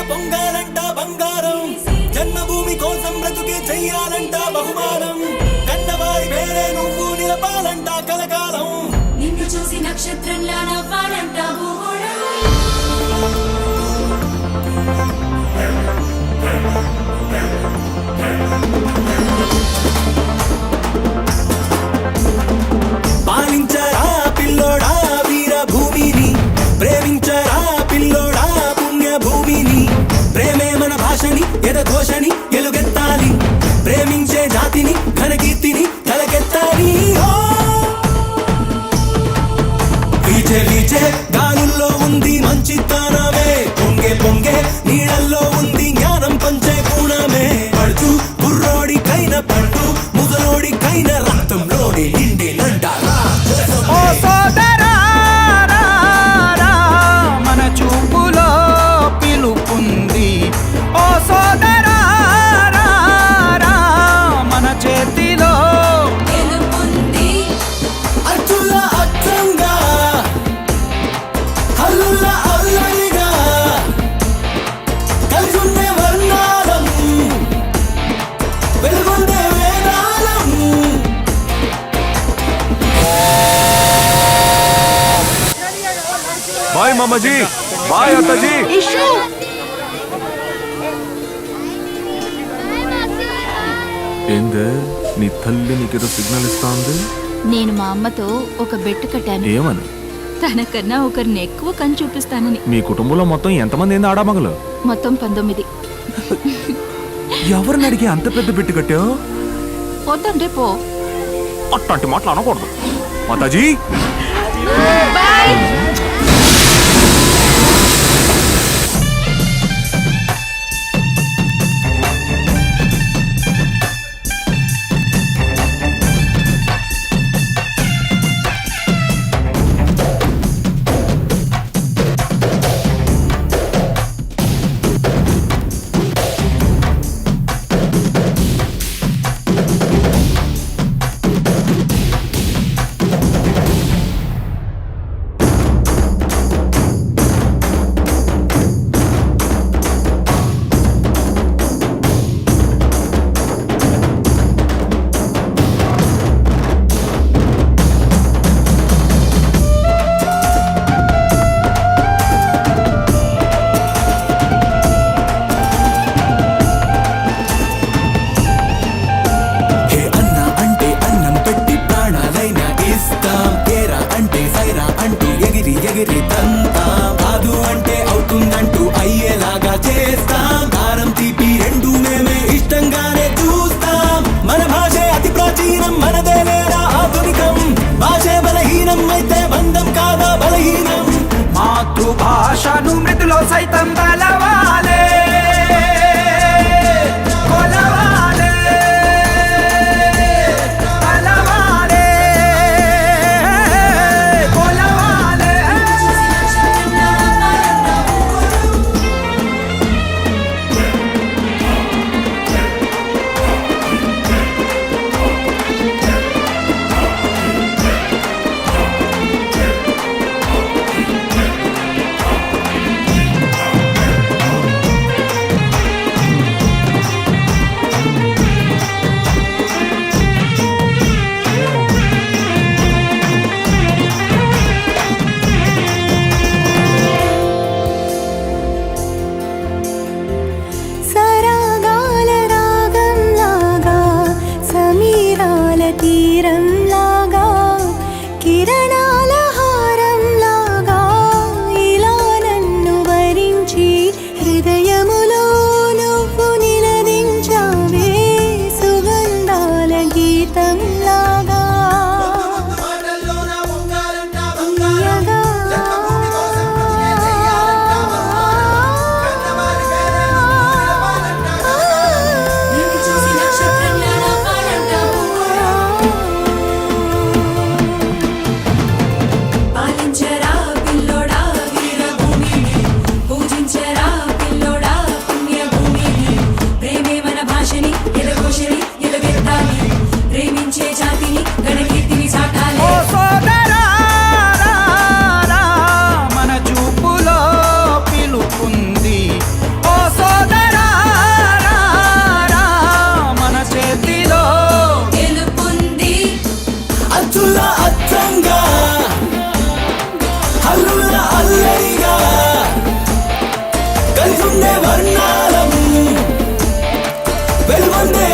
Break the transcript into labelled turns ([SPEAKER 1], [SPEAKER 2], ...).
[SPEAKER 1] పొంగాలంట బంగారం జన్మభూమి కోసం బ్రతుకే చెయ్యాలంట బహుమానం కన్నవారి పేరే నువ్వు నిలపాలంట కలకాలం
[SPEAKER 2] నిన్ను చూసి నక్షత్రంలా నవ్వాలంట
[SPEAKER 1] పాలించరా పిల్లోడా వీర భూమిని ప్రేమించరా పిల్లోడా పుణ్య భూమిని ప్రేమే మన భాషని ఎదఘోషని ఎలుగెత్తాలి ప్రేమించే జాతిని ఘనకీర్తిని తలకెత్తాలి వీచే వీచే గాలుల్లో ఉంది మంచితనమే పొంగే పొంగే నీళ్ళల్లో ఉంది జ్ఞానం పంచే గుణమే పడుచు కుర్రోడికైన పండు ముసలోడికైన రక్తంలోని నిండి నంటారా
[SPEAKER 3] ఓ సోదరా మన చూపులో పిలుపుంది ఓ సోదరా మన చేతిలో
[SPEAKER 2] గెలుపుంది
[SPEAKER 1] అచ్చుల అచ్చంగా హల్లుల అల్లరిగా కలిసుండే వర్ణాలం వెలుగుండే వేదాలం
[SPEAKER 4] బాయ్ మామాజీ బాయ్ అత్తాజీ ఏందే నీ తల్లి నీకేదో సిగ్నల్ ఇస్తా ఉంది
[SPEAKER 5] నేను మా అమ్మతో ఒక బెట్టు కట్టాను
[SPEAKER 4] ఏమని
[SPEAKER 5] తనకన్నా ఒకరిని ఎక్కువ కని చూపిస్తానని
[SPEAKER 4] మీ కుటుంబంలో మొత్తం ఎంతమంది ఏంది ఆడామగలు
[SPEAKER 5] మొత్తం 19.
[SPEAKER 4] ఎవరిని అడిగి అంత పెద్ద పెట్టి కట్టావు
[SPEAKER 5] వద్దంటే పో.
[SPEAKER 4] అట్లాంటి మాటలు అనకూడదు మాతాజీ ఎగిరి తంతాం కాదు అంటే అవుతుందంటూ అయ్యేలాగా చేస్తాం కారం తీపి రెండు మేమే ఇష్టంగానే చూస్తాం మన భాషే అతి ప్రాచీనం మనదే లేదా ఆధునికం భాషే బలహీనం అయితే బంధం కాదా బలహీనం
[SPEAKER 3] మాతృభాషను మృదులో సైతం బలవాలే కొలవాలే బలవాలే కొలవాలే
[SPEAKER 6] సరాగాల రాగంలాగా సమీరాల తీరంలాగా కిరణాల హారంలాగా ఇలా నన్ను వరించి హృదయములో నువ్వు నినదించావే సుగంధాల గీతంలాగా తీయగా
[SPEAKER 1] వెలుగొందే వర్ణాలం వెలుగొందే